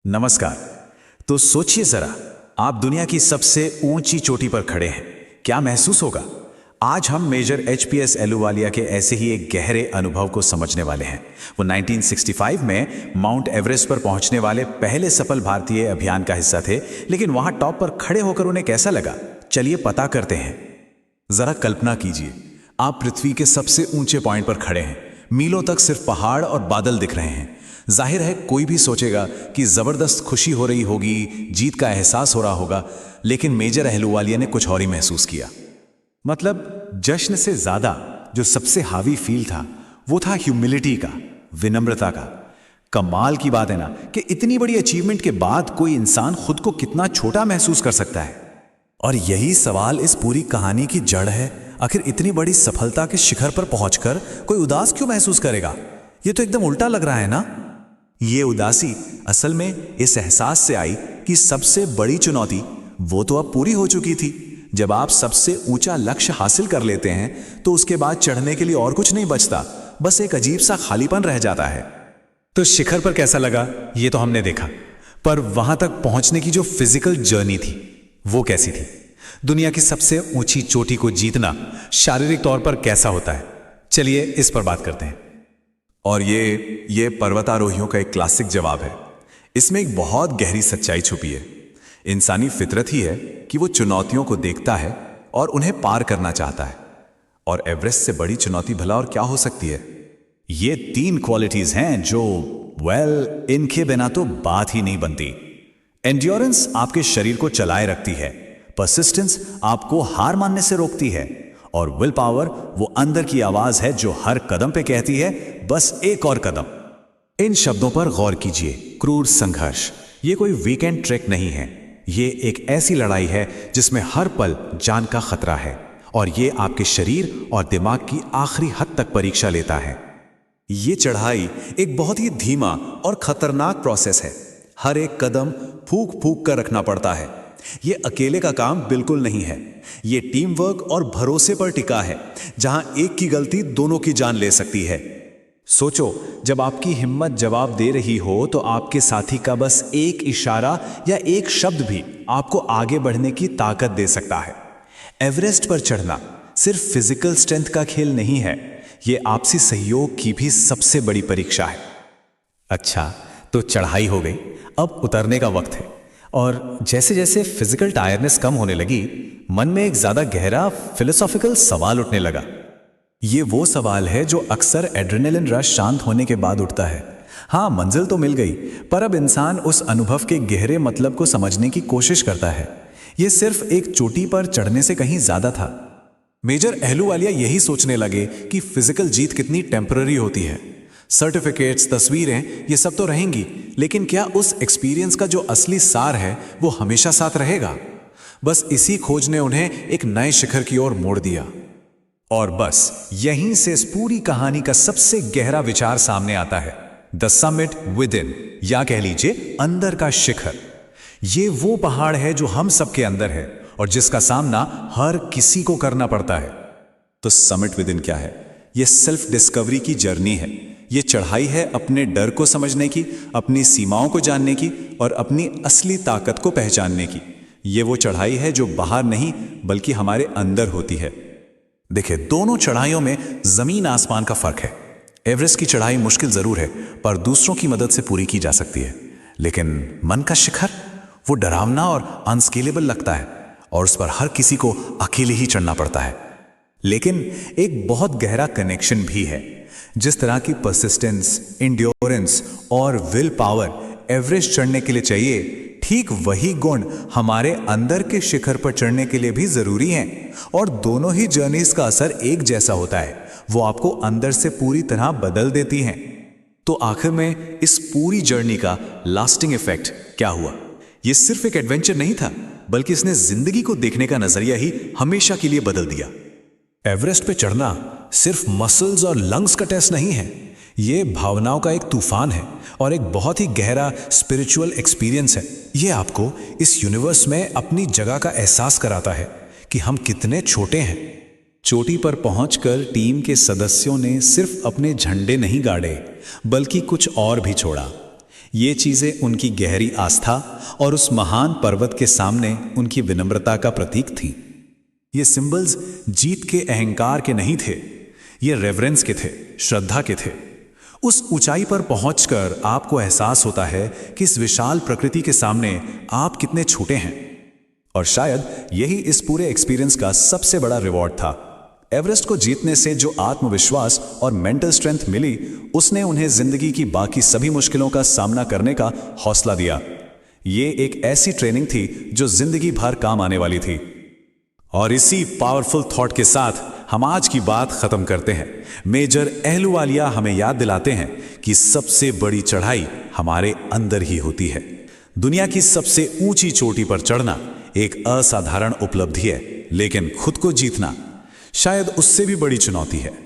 नमस्कार। तो सोचिए जरा, आप दुनिया की सबसे ऊंची चोटी पर खड़े हैं। क्या महसूस होगा? आज हम मेजर एचपीएस एलूवालिया के ऐसे ही एक गहरे अनुभव को समझने वाले हैं। वो 1965 में माउंट एवरेस्ट पर पहुंचने वाले पहले सफल भारतीय अभियान का हिस्सा थे, लेकिन वहां टॉप पर खड़े होकर उन्हें कैसा लगा, चलिए पता करते हैं। जरा कल्पना कीजिए, आप पृथ्वी के सबसे ऊंचे पॉइंट पर खड़े हैं। मीलों तक सिर्फ पहाड़ और बादल दिख रहे हैं। जाहिर है कोई भी सोचेगा कि जबरदस्त खुशी हो रही होगी, जीत का एहसास हो रहा होगा, लेकिन मेजर अहलूवालिया ने कुछ और ही महसूस किया। मतलब जश्न से ज्यादा जो सबसे हावी फील था वो था ह्यूमिलिटी का, विनम्रता का। कमाल की बात है ना कि इतनी बड़ी अचीवमेंट के बाद कोई इंसान खुद को कितना छोटा महसूस कर सकता है। और यही सवाल इस पूरी कहानी की जड़ है। आखिर इतनी बड़ी सफलता के शिखर पर पहुंचकर कोई उदास क्यों महसूस करेगा? ये तो एकदम उल्टा लग रहा है ना। ये उदासी असल में इस एहसास से आई कि सबसे बड़ी चुनौती वो तो अब पूरी हो चुकी थी। जब आप सबसे ऊंचा लक्ष्य हासिल कर लेते हैं तो उसके बाद चढ़ने के लिए और कुछ नहीं बचता, बस एक अजीब सा खालीपन रह जाता है। तो शिखर पर कैसा लगा ये तो हमने देखा, पर वहां तक पहुंचने की जो फिजिकल जर्नी थी वो कैसी थी? दुनिया की सबसे ऊंची चोटी को जीतना शारीरिक तौर पर कैसा होता है? चलिए इस पर बात करते हैं। और ये पर्वतारोहियों का एक क्लासिक जवाब है। इसमें एक बहुत गहरी सच्चाई छुपी है। इंसानी फितरत ही है कि वो चुनौतियों को देखता है और उन्हें पार करना चाहता है। और एवरेस्ट से बड़ी चुनौती भला और क्या हो सकती है? ये 3 क्वालिटीज हैं जो इनके बिना तो बात ही नहीं बनती। एंड्योरेंस आपके शरीर को चलाए रखती है, परसिस्टेंस आपको हार मानने से रोकती है, और विल पावर वो अंदर की आवाज है जो हर कदम पे कहती है बस एक और कदम। इन शब्दों पर गौर कीजिए। क्रूर संघर्ष ये कोई वीकेंड ट्रैक नहीं है। ये एक ऐसी लड़ाई है जिसमें हर पल जान का खतरा है, और ये आपके शरीर और दिमाग की आखिरी हद तक परीक्षा लेता है। ये चढ़ाई एक बहुत ही धीमा और खतरनाक प्रोसेस है। हर एक कदम फूंक फूंक कर रखना पड़ता है। ये अकेले का काम बिल्कुल नहीं है। ये टीम वर्क और भरोसे पर टिका है, जहां एक की गलती दोनों की जान ले सकती है। सोचो, जब आपकी हिम्मत जवाब दे रही हो तो आपके साथी का बस एक इशारा या एक शब्द भी आपको आगे बढ़ने की ताकत दे सकता है। एवरेस्ट पर चढ़ना सिर्फ फिजिकल स्ट्रेंथ का खेल नहीं है, ये आपसी सहयोग की भी सबसे बड़ी परीक्षा है। अच्छा, तो चढ़ाई हो गई, अब उतरने का वक्त है। और जैसे जैसे फिजिकल टायरनेस कम होने लगी, मन में एक ज्यादा गहरा फिलोसॉफिकल सवाल उठने लगा। ये वो सवाल है जो अक्सर एड्रेनलिन रश शांत होने के बाद उठता है। हाँ, मंजिल तो मिल गई, पर अब इंसान उस अनुभव के गहरे मतलब को समझने की कोशिश करता है। ये सिर्फ एक चोटी पर चढ़ने से कहीं ज्यादा था। मेजर अहलूवालिया यही सोचने लगे कि फिजिकल जीत कितनी टेम्पररी होती है। सर्टिफिकेट्स, तस्वीरें, ये सब तो रहेंगी, लेकिन क्या उस एक्सपीरियंस का जो असली सार है वो हमेशा साथ रहेगा? बस इसी खोज ने उन्हें एक नए शिखर की ओर मोड़ दिया। और बस यहीं से इस पूरी कहानी का सबसे गहरा विचार सामने आता है, द समिट विद इन, या कह लीजिए अंदर का शिखर। ये वो पहाड़ है जो हम सबके अंदर है और जिसका सामना हर किसी को करना पड़ता है। तो समिट विद इन क्या है? ये सेल्फ डिस्कवरी की जर्नी है। ये चढ़ाई है अपने डर को समझने की, अपनी सीमाओं को जानने की और अपनी असली ताकत को पहचानने की। ये वो चढ़ाई है जो बाहर नहीं बल्कि हमारे अंदर होती है। देखिए, दोनों चढ़ाइयों में जमीन आसमान का फर्क है। एवरेस्ट की चढ़ाई मुश्किल जरूर है, पर दूसरों की मदद से पूरी की जा सकती है। लेकिन मन का शिखर वो डरावना और अनस्केलेबल लगता है, और उस पर हर किसी को अकेले ही चढ़ना पड़ता है। लेकिन एक बहुत गहरा कनेक्शन भी है। जिस तरह की परसिस्टेंस, इंड्योरेंस और विल पावर एवरेस्ट चढ़ने के लिए चाहिए, ठीक वही गुण हमारे अंदर के शिखर पर चढ़ने के लिए भी जरूरी हैं। और दोनों ही जर्नीज का असर एक जैसा होता है, वो आपको अंदर से पूरी तरह बदल देती हैं। तो आखिर में इस पूरी जर्नी का लास्टिंग इफेक्ट क्या हुआ? ये सिर्फ एक एडवेंचर नहीं था, बल्कि इसने जिंदगी को देखने का नजरिया ही हमेशा के लिए बदल दिया। एवरेस्ट पे चढ़ना सिर्फ मसल्स और लंग्स का टेस्ट नहीं है, ये भावनाओं का एक तूफान है और एक बहुत ही गहरा स्पिरिचुअल एक्सपीरियंस है। ये आपको इस यूनिवर्स में अपनी जगह का एहसास कराता है कि हम कितने छोटे हैं। चोटी पर पहुंचकर टीम के सदस्यों ने सिर्फ अपने झंडे नहीं गाड़े, बल्कि कुछ और भी छोड़ा। ये चीजें उनकी गहरी आस्था और उस महान पर्वत के सामने उनकी विनम्रता का प्रतीक थी। ये सिंबल्स जीत के अहंकार के नहीं थे, ये रेवरेंस के थे, श्रद्धा के थे। उस ऊंचाई पर पहुंचकर आपको एहसास होता है कि इस विशाल प्रकृति के सामने आप कितने छोटे हैं। और शायद यही इस पूरे एक्सपीरियंस का सबसे बड़ा रिवॉर्ड था। एवरेस्ट को जीतने से जो आत्मविश्वास और मेंटल स्ट्रेंथ मिली, उसने उन्हें जिंदगी की बाकी सभी मुश्किलों का सामना करने का हौसला दिया। ये एक ऐसी ट्रेनिंग थी जो जिंदगी भर काम आने वाली थी। और इसी पावरफुल थॉट के साथ हम आज की बात खत्म करते हैं। मेजर अहलूवालिया हमें याद दिलाते हैं कि सबसे बड़ी चढ़ाई हमारे अंदर ही होती है। दुनिया की सबसे ऊंची चोटी पर चढ़ना एक असाधारण उपलब्धि है, लेकिन खुद को जीतना शायद उससे भी बड़ी चुनौती है।